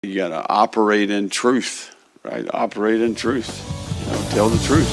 You got to operate in truth, right? Operate in truth. Tell the truth.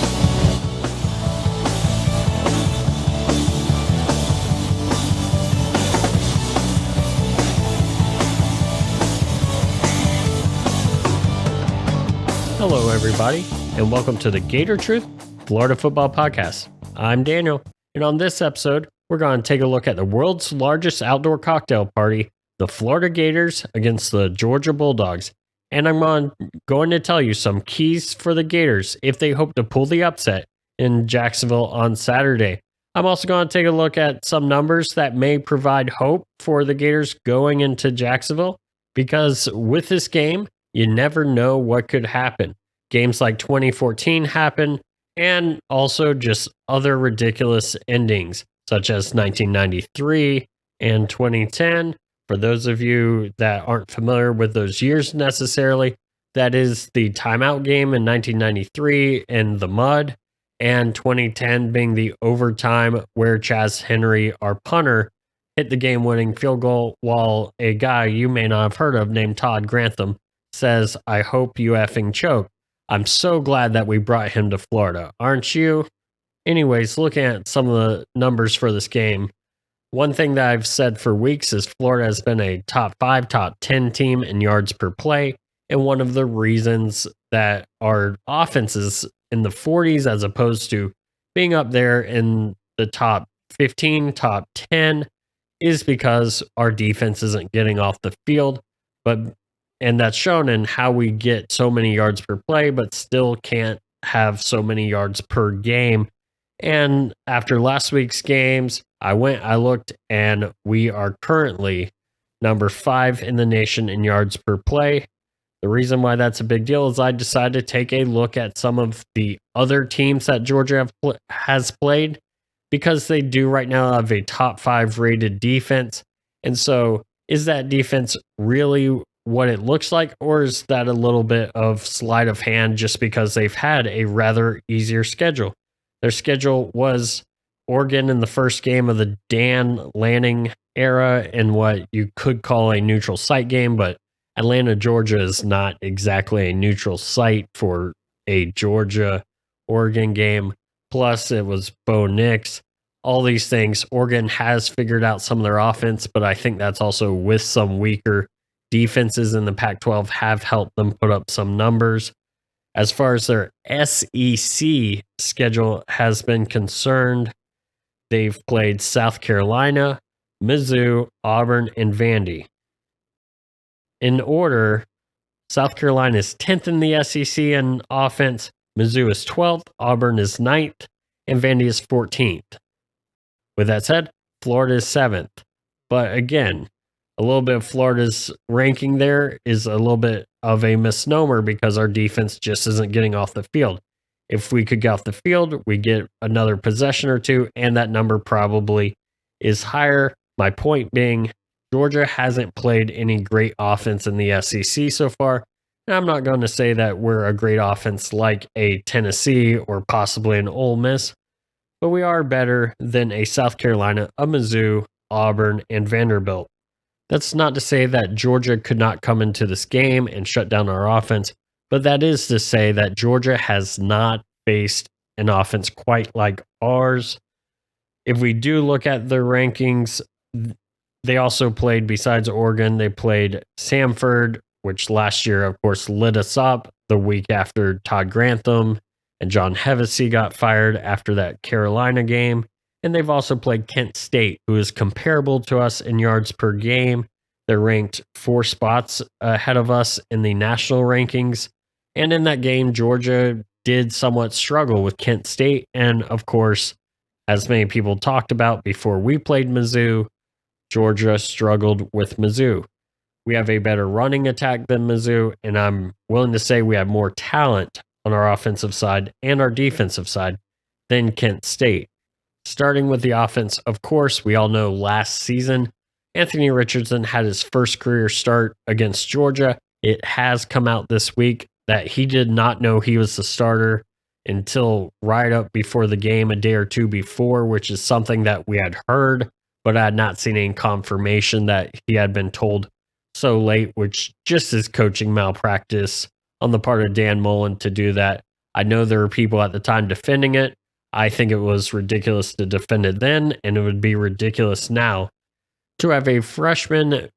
Hello, everybody, and welcome to the Gator Truth Florida Football Podcast. I'm Daniel, and on this episode, we're going to take a look at the world's largest outdoor cocktail party, the Florida Gators against the Georgia Bulldogs. And I'm going to tell you some keys for the Gators if they hope to pull the upset in Jacksonville on Saturday. I'm also going to take a look at some numbers that may provide hope for the Gators going into Jacksonville, because with this game, you never know what could happen. Games like 2014 happen, and also just other ridiculous endings, such as 1993 and 2010. For those of you that aren't familiar with those years necessarily, that is the timeout game in 1993 in the mud, and 2010 being the overtime where Chaz Henry, our punter, hit the game-winning field goal while a guy you may not have heard of named Todd Grantham says, "I hope you effing choke." I'm so glad that we brought him to Florida, aren't you? Anyways, looking at some of the numbers for this game, one thing that I've said for weeks is Florida has been a top 5, top 10 team in yards per play. And one of the reasons that our offense is in the 40s as opposed to being up there in the top 15, top 10 is because our defense isn't getting off the field. And that's shown in how we get so many yards per play, but still can't have so many yards per game. And after last week's games, I looked, and we are currently number 5 in the nation in yards per play. The reason why that's a big deal is I decided to take a look at some of the other teams that Georgia has played, because they do right now have a top 5 rated defense. And so is that defense really what it looks like, or is that a little bit of sleight of hand just because they've had a rather easier schedule? Their schedule was Oregon in the first game of the Dan Lanning era in what you could call a neutral site game, but Atlanta, Georgia is not exactly a neutral site for a Georgia-Oregon game. Plus, it was Bo Nix. All these things. Oregon has figured out some of their offense, but I think that's also with some weaker defenses in the Pac-12 have helped them put up some numbers. As far as their SEC schedule has been concerned, they've played South Carolina, Mizzou, Auburn, and Vandy. In order, South Carolina is 10th in the SEC in offense, Mizzou is 12th, Auburn is 9th, and Vandy is 14th. With that said, Florida is 7th. But again, a little bit of Florida's ranking there is a little bit of a misnomer because our defense just isn't getting off the field. If we could get off the field, we get another possession or two, and that number probably is higher. My point being, Georgia hasn't played any great offense in the SEC so far. And I'm not going to say that we're a great offense like a Tennessee or possibly an Ole Miss, but we are better than a South Carolina, a Mizzou, Auburn, and Vanderbilt. That's not to say that Georgia could not come into this game and shut down our offense, but that is to say that Georgia has not faced an offense quite like ours. If we do look at their rankings, they also played, besides Oregon, they played Samford, which last year, of course, lit us up the week after Todd Grantham and John Hevesy got fired after that Carolina game. And they've also played Kent State, who is comparable to us in yards per game. They're ranked 4 spots ahead of us in the national rankings. And in that game, Georgia did somewhat struggle with Kent State. And of course, as many people talked about before we played Mizzou, Georgia struggled with Mizzou. We have a better running attack than Mizzou, and I'm willing to say we have more talent on our offensive side and our defensive side than Kent State. Starting with the offense, of course, we all know last season, Anthony Richardson had his first career start against Georgia. It has come out this week that he did not know he was the starter until right up before the game, a day or two before, which is something that we had heard, but I had not seen any confirmation that he had been told so late, which just is coaching malpractice on the part of Dan Mullen to do that. I know there were people at the time defending it. I think it was ridiculous to defend it then, and it would be ridiculous now. To have a freshman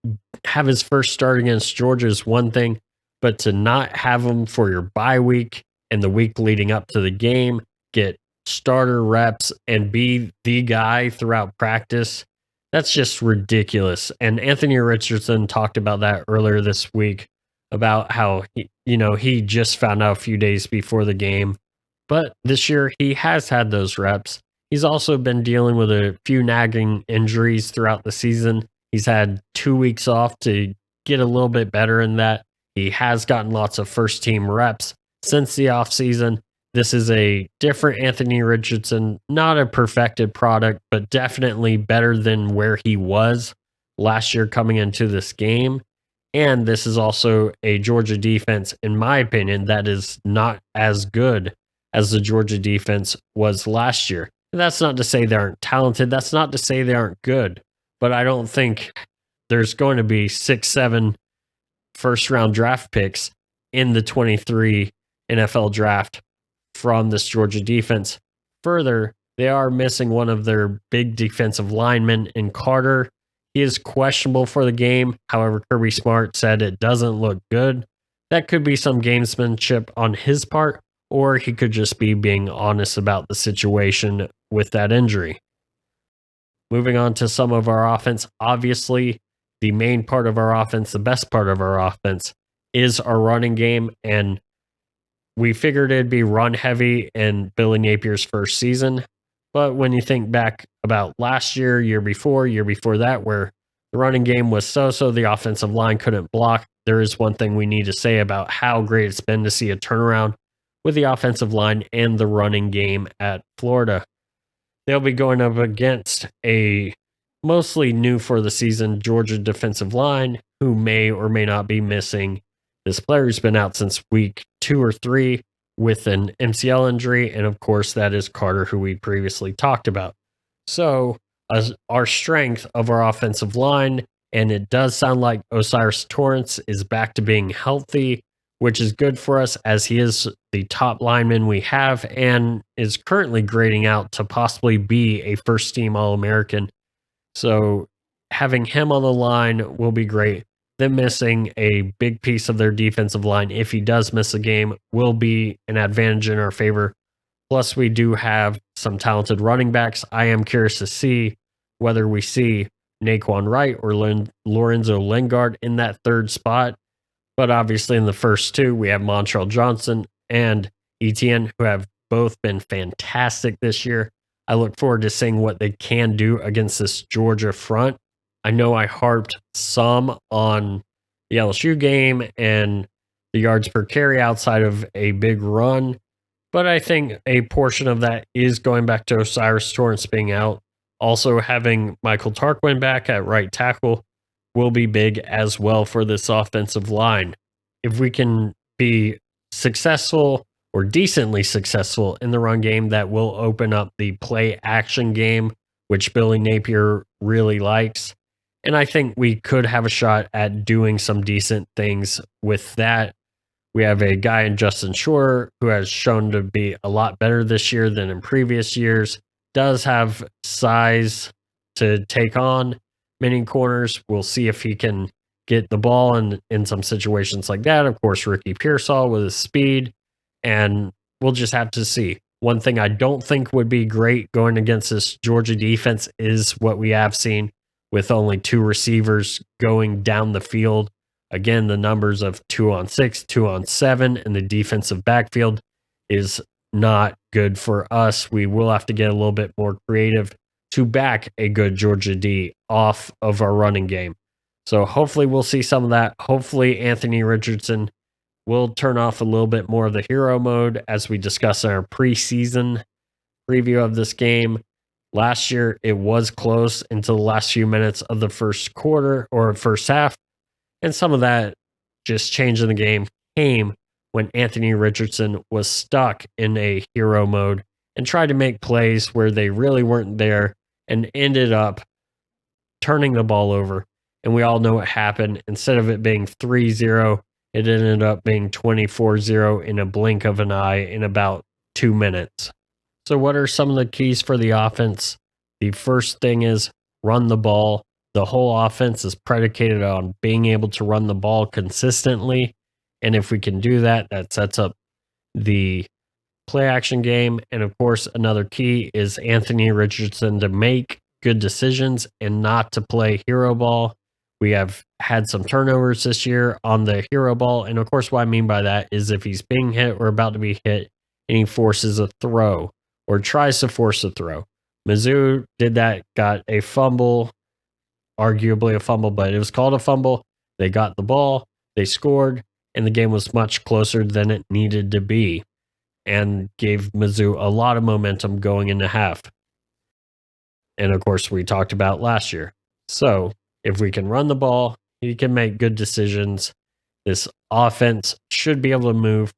have his first start against Georgia is one thing, but to not have him for your bye week and the week leading up to the game, get starter reps and be the guy throughout practice, that's just ridiculous. And Anthony Richardson talked about that earlier this week about how he just found out a few days before the game, but this year he has had those reps. He's also been dealing with a few nagging injuries throughout the season. He's had 2 weeks off to get a little bit better in that. He has gotten lots of first team reps since the offseason. This is a different Anthony Richardson, not a perfected product, but definitely better than where he was last year coming into this game. And this is also a Georgia defense, in my opinion, that is not as good as the Georgia defense was last year. And that's not to say they aren't talented. That's not to say they aren't good. But I don't think there's going to be 6-7 first round draft picks in the 23 NFL draft from this Georgia defense. Further, they are missing one of their big defensive linemen in Carter. He is questionable for the game. However, Kirby Smart said it doesn't look good. That could be some gamesmanship on his part, or he could just be being honest about the situation with that injury. Moving on to some of our offense, obviously, the main part of our offense, the best part of our offense, is our running game. And we figured it'd be run heavy in Billy Napier's first season. But when you think back about last year before that, where the running game was so-so, the offensive line couldn't block, there is one thing we need to say about how great it's been to see a turnaround with the offensive line and the running game at Florida. They'll be going up against a mostly new for the season Georgia defensive line who may or may not be missing this player who's been out since week 2 or 3 with an MCL injury. And of course, that is Carter, who we previously talked about. So our strength of our offensive line, and it does sound like Osiris Torrance is back to being healthy, which is good for us as he is the top lineman we have and is currently grading out to possibly be a first team All-American. So having him on the line will be great. Them missing a big piece of their defensive line, if he does miss a game, will be an advantage in our favor. Plus, we do have some talented running backs. I am curious to see whether we see Naquan Wright or Lorenzo Lingard in that third spot. But obviously, in the first two, we have Montrell Johnson and Etienne, who have both been fantastic this year. I look forward to seeing what they can do against this Georgia front. I know I harped some on the LSU game and the yards per carry outside of a big run, but I think a portion of that is going back to Osiris Torrance being out. Also, having Michael Tarquin back at right tackle will be big as well for this offensive line. If we can be successful or decently successful in the run game, that will open up the play action game, which Billy Napier really likes. And I think we could have a shot at doing some decent things with that. We have a guy in Justin Shore who has shown to be a lot better this year than in previous years, does have size to take on many corners. We'll see if he can get the ball in some situations like that. Of course, Ricky Pearsall with his speed, and we'll just have to see. One thing I don't think would be great going against this Georgia defense is what we have seen with only 2 receivers going down the field. Again, the numbers of 2-on-6, 2-on-7 in the defensive backfield is not good for us. We will have to get a little bit more creative to back a good Georgia D off of our running game. So hopefully we'll see some of that. Hopefully Anthony Richardson will turn off a little bit more of the hero mode as we discuss in our preseason preview of this game. Last year, it was close until the last few minutes of the first quarter or first half. And some of that just change in the game came when Anthony Richardson was stuck in a hero mode and tried to make plays where they really weren't there and ended up turning the ball over. And we all know what happened. Instead of it being 3-0, it ended up being 24-0 in a blink of an eye in about 2 minutes. So, what are some of the keys for the offense? The first thing is run the ball. The whole offense is predicated on being able to run the ball consistently. And if we can do that, that sets up the play action game. And of course, another key is Anthony Richardson to make good decisions and not to play hero ball. We have had some turnovers this year on the hero ball. And of course, what I mean by that is if he's being hit or about to be hit and he forces a throw or tries to force a throw. Mizzou did that, got a fumble, arguably a fumble, but it was called a fumble. They got the ball, they scored, and the game was much closer than it needed to be and gave Mizzou a lot of momentum going into half. And of course, we talked about last year. So if we can run the ball, he can make good decisions. This offense should be able to move.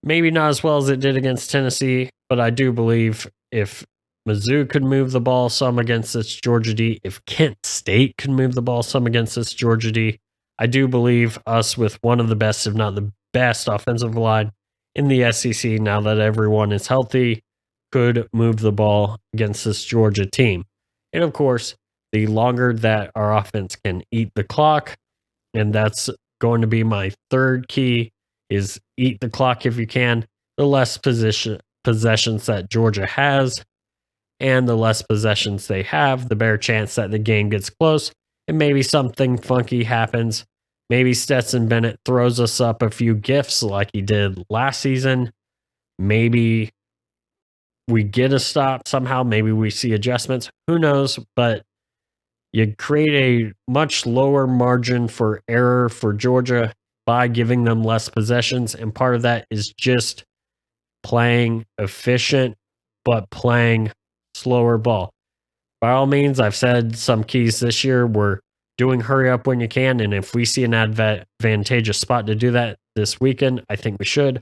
Maybe not as well as it did against Tennessee, but I do believe if Mizzou could move the ball some against this Georgia D, if Kent State could move the ball some against this Georgia D, I do believe us with one of the best, if not the best, offensive line in the SEC now that everyone is healthy could move the ball against this Georgia team. And of course, the longer that our offense can eat the clock, and that's going to be my third key, is eat the clock if you can, the less possessions that Georgia has, and the less possessions they have, the better chance that the game gets close, and maybe something funky happens. Maybe Stetson Bennett throws us up a few gifts like he did last season. Maybe we get a stop somehow. Maybe we see adjustments. Who knows? But you create a much lower margin for error for Georgia by giving them less possessions. And part of that is just playing efficient, but playing slower ball. By all means, I've said some keys this year. We're doing hurry up when you can. And if we see an advantageous spot to do that this weekend, I think we should.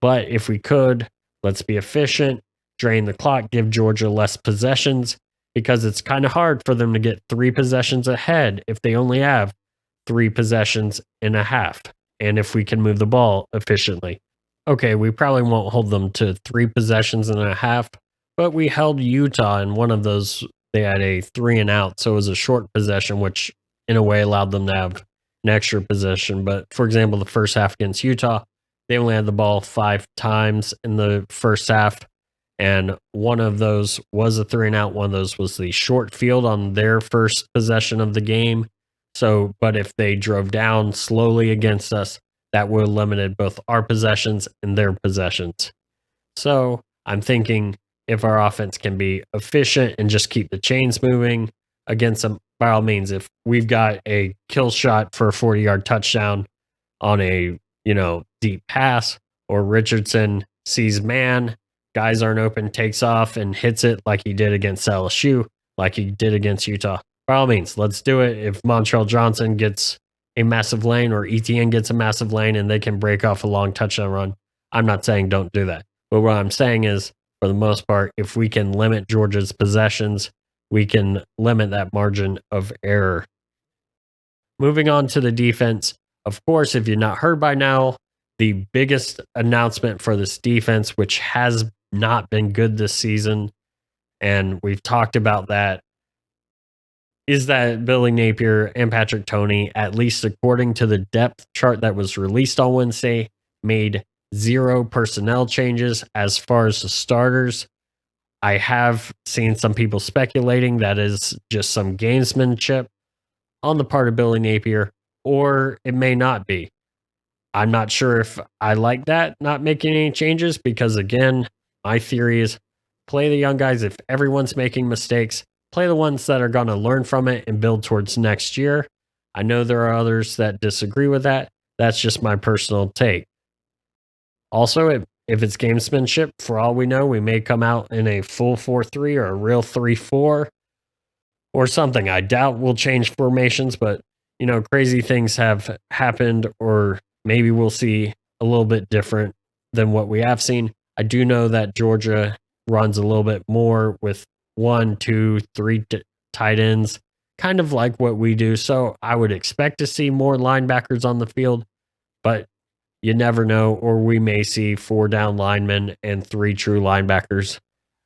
But if we could, let's be efficient, drain the clock, give Georgia less possessions, because it's kind of hard for them to get 3 possessions ahead if they only have 3 possessions and a half. And if we can move the ball efficiently. Okay, we probably won't hold them to 3 possessions and a half, but we held Utah in one of those. They had a 3 and out, so it was a short possession, which in a way allowed them to have an extra possession. But for example, the first half against Utah, they only had the ball 5 times in the first half, and one of those was a 3 and out. One of those was the short field on their first possession of the game. So, but if they drove down slowly against us, that would have limited both our possessions and their possessions. So I'm thinking if our offense can be efficient and just keep the chains moving against them, by all means, if we've got a kill shot for a 40-yard touchdown on a, deep pass, or Richardson sees man, guys aren't open, takes off and hits it like he did against LSU, like he did against Utah, by all means, let's do it. If Montrell Johnson gets a massive lane or ETN gets a massive lane and they can break off a long touchdown run, I'm not saying don't do that. But what I'm saying is, for the most part, if we can limit Georgia's possessions, we can limit that margin of error. Moving on to the defense. Of course, if you're not heard by now, the biggest announcement for this defense, which has not been good this season, and we've talked about that, is that Billy Napier and Patrick Toney, at least according to the depth chart that was released on Wednesday, made 0 personnel changes as far as the starters. I have seen some people speculating that is just some gamesmanship on the part of Billy Napier, or it may not be. I'm not sure if I like that, not making any changes, because again, my theory is play the young guys. If everyone's making mistakes, play the ones that are going to learn from it and build towards next year. I know there are others that disagree with that. That's just my personal take. Also, if it's gamesmanship, for all we know, we may come out in a full 4-3 or a real 3-4 or something. I doubt we'll change formations, but crazy things have happened, or maybe we'll see a little bit different than what we have seen. I do know that Georgia runs a little bit more with 1, 2, 3 tight ends kind of like what we do. So I would expect to see more linebackers on the field, but you never know. Or we may see 4 down linemen and 3 true linebackers.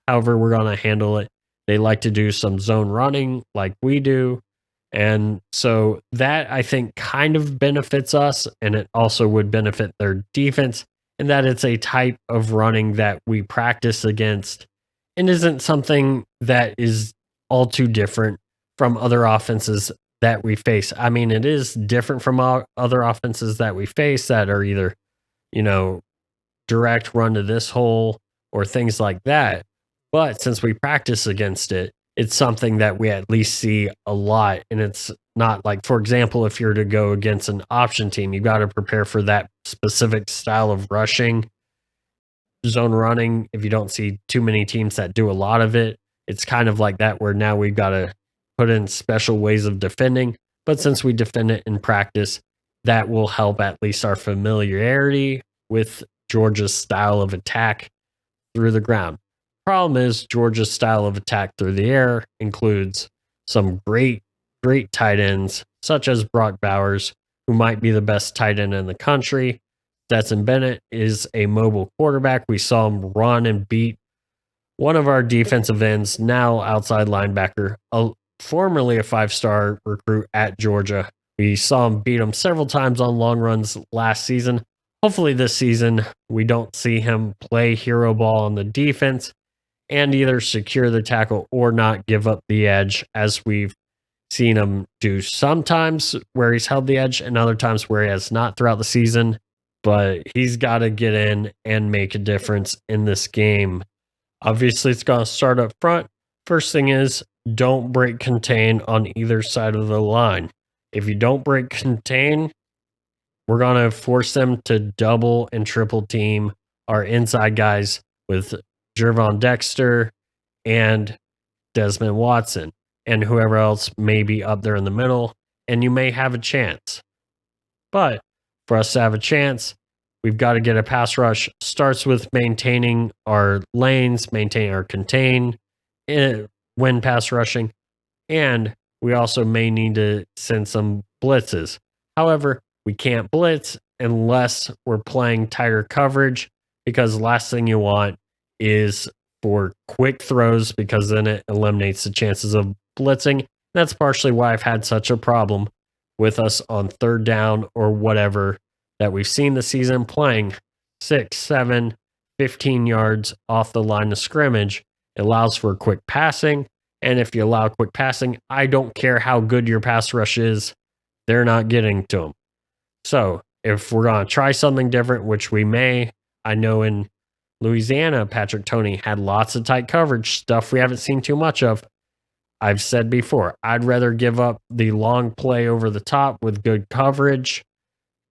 However, we're going to handle it. They like to do some zone running like we do. And so that I think kind of benefits us, and it also would benefit their defense, in that it's a type of running that we practice against and isn't something that is all too different from other offenses that we face. I mean, it is different from other offenses that we face that are either, you know, direct run to this hole or things like that. But since we practice against it, it's something that we at least see a lot. And it's not like, for example, if you're to go against an option team, you got to prepare for that specific style of rushing, zone running. If you don't see too many teams that do a lot of it, it's kind of like that, where now we've got to put in special ways of defending. But since we defend it in practice, that will help at least our familiarity with Georgia's style of attack through the ground. Problem is, Georgia's style of attack through the air includes some great tight ends, such as Brock Bowers, who might be the best tight end in the country. Stetson Bennett is a mobile quarterback. We saw him run and beat one of our defensive ends, now outside linebacker, formerly a 5-star recruit at Georgia. We saw him beat him several times on long runs last season. Hopefully this season we don't see him play hero ball on the defense and either secure the tackle or not give up the edge, as we've seen him do sometimes where he's held the edge and other times where he has not throughout the season. But he's got to get in and make a difference in this game. Obviously, it's going to start up front. First thing is, don't break contain on either side of the line. If you don't break contain, we're going to force them to double and triple team our inside guys with Jervon Dexter and Desmond Watson and whoever else may be up there in the middle, and you may have a chance. But for us to have a chance, we've got to get a pass rush. Starts with maintaining our lanes, maintaining our contain when pass rushing, and we also may need to send some blitzes. However, we can't blitz unless we're playing tighter coverage, because the last thing you want is for quick throws, because then it eliminates the chances of blitzing. That's partially why I've had such a problem with us on third down or whatever that we've seen the season, playing 6, 7, 15 yards off the line of scrimmage. It allows for quick passing. And if you allow quick passing, I don't care how good your pass rush is, they're not getting to them. So if we're going to try something different, which we may, I know in Louisiana, Patrick Toney had lots of tight coverage, stuff we haven't seen too much of. I've said before, I'd rather give up the long play over the top with good coverage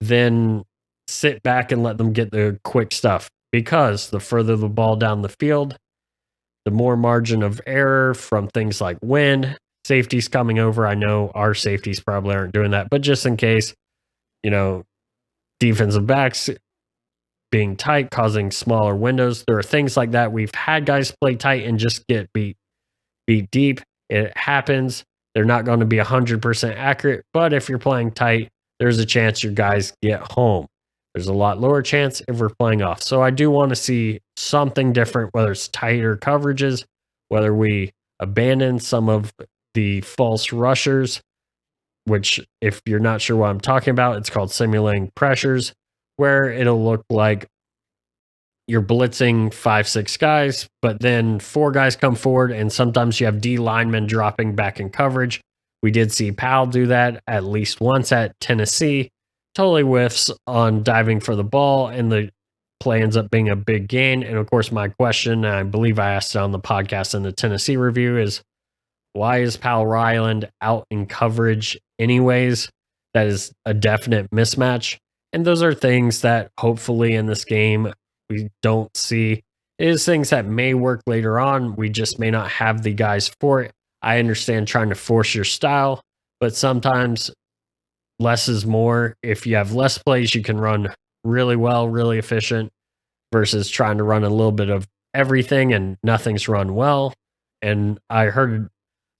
than sit back and let them get the quick stuff, because the further the ball down the field, the more margin of error from things like wind, safeties coming over. I know our safeties probably aren't doing that, but just in case, defensive backs being tight, causing smaller windows. There are things like that. We've had guys play tight and just get beat deep. It happens. They're not going to be 100% accurate, but if you're playing tight, there's a chance your guys get home. There's a lot lower chance if we're playing off. So I do want to see something different, whether it's tighter coverages, whether we abandon some of the false rushers, which, if you're not sure what I'm talking about, it's called simulating pressures, where it'll look like you're blitzing 5, 6 guys, but then 4 guys come forward, and sometimes you have D linemen dropping back in coverage. We did see Powell do that at least once at Tennessee. Totally whiffs on diving for the ball, and the play ends up being a big gain. And of course, my question, and I believe I asked it on the podcast in the Tennessee review, is why is Powell Ryland out in coverage anyways? That is a definite mismatch. And those are things that hopefully in this game we don't see. It is things that may work later on. We just may not have the guys for it. I understand trying to force your style, but sometimes less is more. If you have less plays, you can run really well, really efficient, versus trying to run a little bit of everything and nothing's run well. And I heard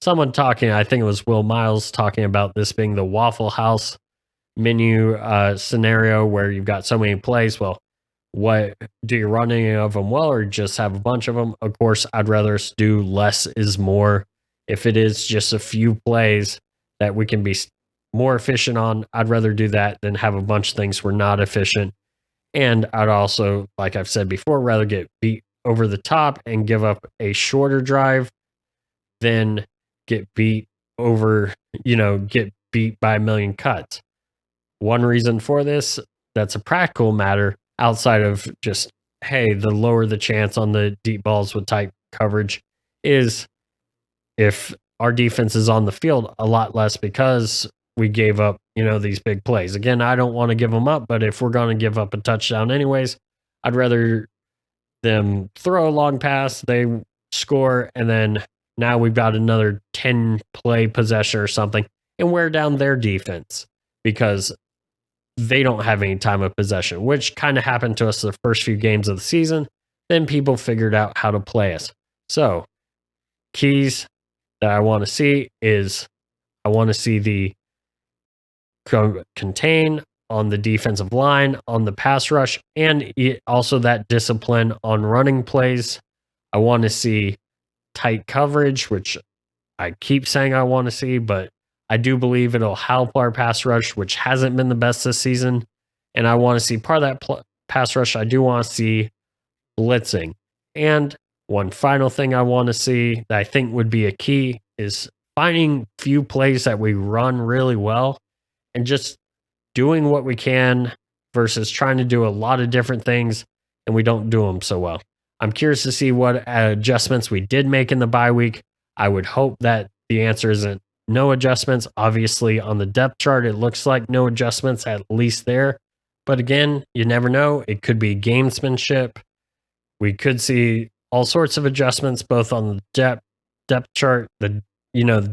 someone talking, I think it was Will Miles talking about this being the Waffle House menu scenario where you've got so many plays. Well, what do you run any of them well or just have a bunch of them? Of course, I'd rather us do less is more. If it is just a few plays that we can be more efficient on, I'd rather do that than have a bunch of things we're not efficient. And I'd also, like I've said before, rather get beat over the top and give up a shorter drive than get beat over, get beat by a million cuts. One reason for this, that's a practical matter outside of just, hey, the lower the chance on the deep balls with tight coverage is if our defense is on the field a lot less because we gave up, these big plays. Again, I don't want to give them up, but if we're going to give up a touchdown anyways, I'd rather them throw a long pass, they score, and then now we've got another 10 play possession or something and wear down their defense because they don't have any time of possession, which kind of happened to us the first few games of the season. Then people figured out how to play us. So, keys that I want to see is I want to see the contain on the defensive line, on the pass rush, and also that discipline on running plays. I want to see tight coverage, which I keep saying I want to see, but I do believe it'll help our pass rush, which hasn't been the best this season. And I want to see part of that pass rush. I do want to see blitzing. And one final thing I want to see that I think would be a key is finding few plays that we run really well and just doing what we can versus trying to do a lot of different things and we don't do them so well. I'm curious to see what adjustments we did make in the bye week. I would hope that the answer isn't no adjustments. Obviously, on the depth chart, it looks like no adjustments, at least there. But again, you never know. It could be gamesmanship. We could see all sorts of adjustments, both on the depth chart, the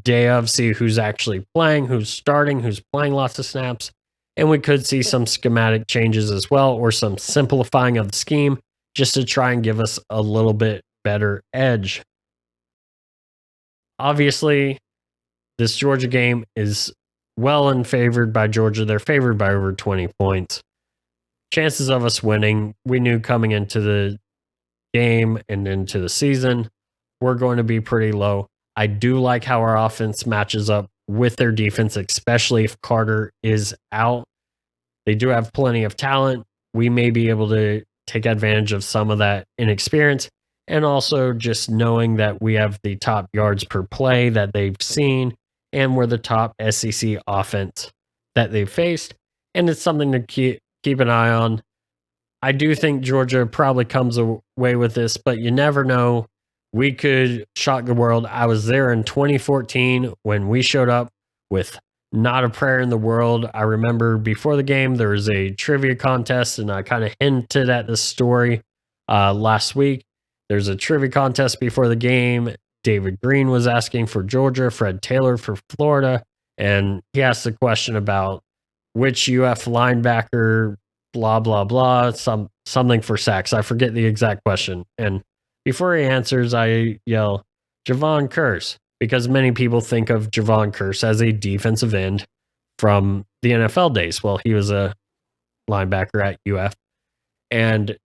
day of, see who's actually playing, who's starting, who's playing lots of snaps. And we could see some schematic changes as well, or some simplifying of the scheme just to try and give us a little bit better edge. Obviously, this Georgia game is well in favored by Georgia. They're favored by over 20 points. Chances of us winning, we knew coming into the game and into the season, we're going to be pretty low. I do like how our offense matches up with their defense, especially if Carter is out. They do have plenty of talent. We may be able to take advantage of some of that inexperience. And also just knowing that we have the top yards per play that they've seen and we're the top SEC offense that they've faced. And it's something to keep an eye on. I do think Georgia probably comes away with this, but you never know. We could shock the world. I was there in 2014 when we showed up with not a prayer in the world. I remember before the game, there was a trivia contest, and I kind of hinted at this story last week. There's a trivia contest before the game. David Green was asking for Georgia, Fred Taylor for Florida, and he asked the question about which UF linebacker, blah, blah, blah, something for sacks. I forget the exact question. And before he answers, I yell, Javon Curse, because many people think of Javon Curse as a defensive end from the NFL days. Well, he was a linebacker at UF. And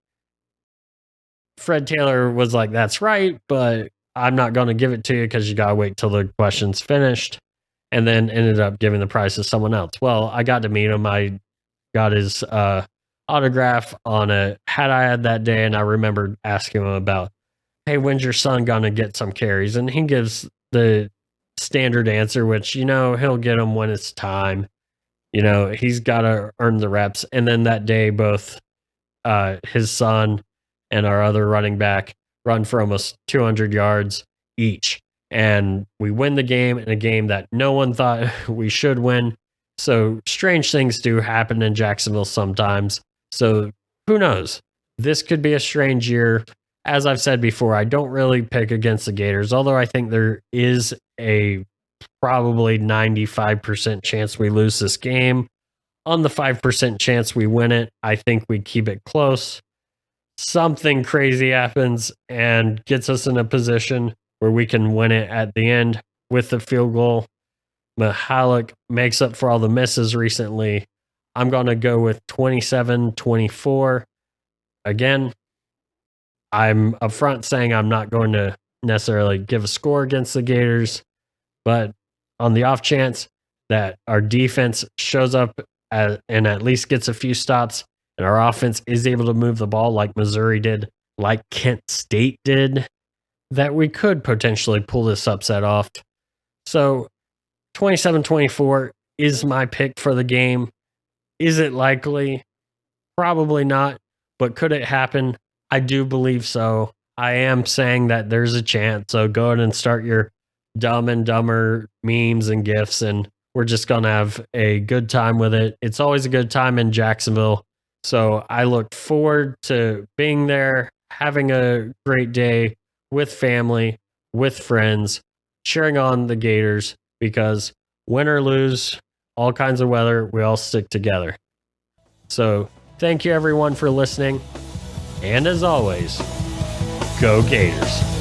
Fred Taylor was like, that's right, but I'm not going to give it to you because you got to wait till the question's finished. And then ended up giving the prize to someone else. Well, I got to meet him. I got his autograph on a hat I had that day. And I remember asking him about, hey, when's your son going to get some carries? And he gives the standard answer, which, he'll get them when it's time. He's got to earn the reps. And then that day, both his son and our other running back run for almost 200 yards each. And we win the game in a game that no one thought we should win. So strange things do happen in Jacksonville sometimes. So who knows? This could be a strange year. As I've said before, I don't really pick against the Gators, although I think there is a probably 95% chance we lose this game. On the 5% chance we win it, I think we keep it close. Something crazy happens and gets us in a position where we can win it at the end. with the field goal. Mihalik makes up for all the misses recently. I'm going to go with 27-24. Again, I'm upfront saying I'm not going to necessarily give a score against the Gators, but on the off chance that our defense shows up and at least gets a few stops, and our offense is able to move the ball like Missouri did, like Kent State did, that we could potentially pull this upset off. So 27-24 is my pick for the game. Is it likely? Probably not. But could it happen? I do believe so. I am saying that there's a chance. So go ahead and start your Dumb and Dumber memes and GIFs, and we're just going to have a good time with it. It's always a good time in Jacksonville. So I look forward to being there, having a great day with family, with friends, cheering on the Gators, because win or lose, all kinds of weather, we all stick together. So thank you everyone for listening. And as always, go Gators.